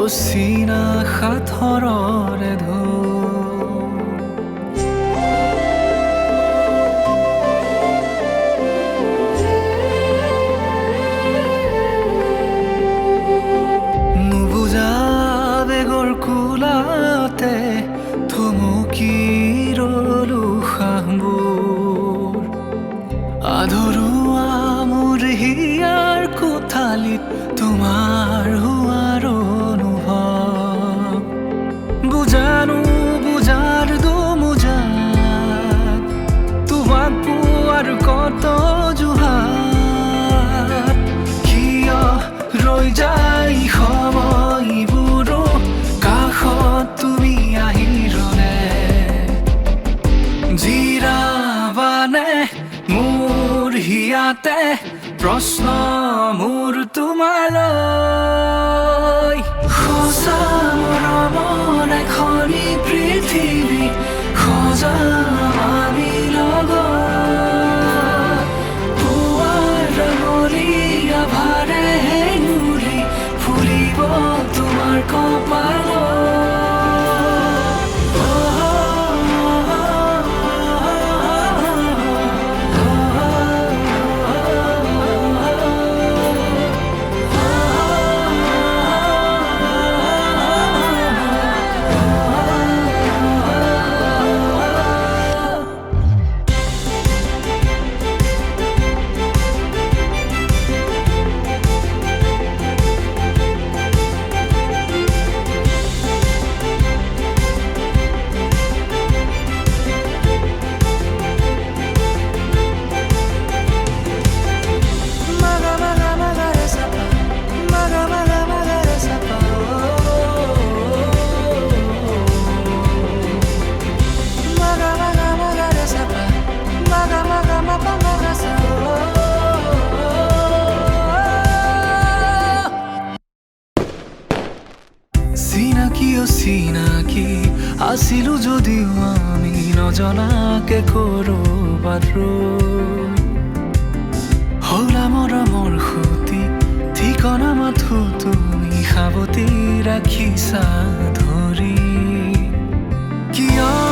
অচিনা সাঁথৰৰে ঢৌ নুবুজা বেগৰ কোলাতে থমকি ৰলো শাহবোৰ আধৰুৱা মোৰ হিয়াৰ কোঠালিত তোমাৰ হোৱাৰ অনুভৱ বুজানো বুজাৰ দুমুজাত তোমাক পোৱাৰ কত জুহাত কিয় ৰৈ যায় সময়বোৰো কাষত তুমি আহিৰনে জিৰাবানে মোৰ হিয়াতে প্ৰশ্ন মোৰ তোমালৈ সঁচা মৰমৰ এখনি পৃথিৱী সজাম আমি লগত পুৱাৰ ৰঙলীয়া ভাৰে নুৰি ফুৰিব তোমাৰ কপালত চিনাকি অচিনাকি আছিলো যদিও আমি নজনাকে কৰবাত হলা মৰমৰ সুতি ঠিকনা মাথো তুমি সাৱতি ৰাখিছা ধৰি কিয়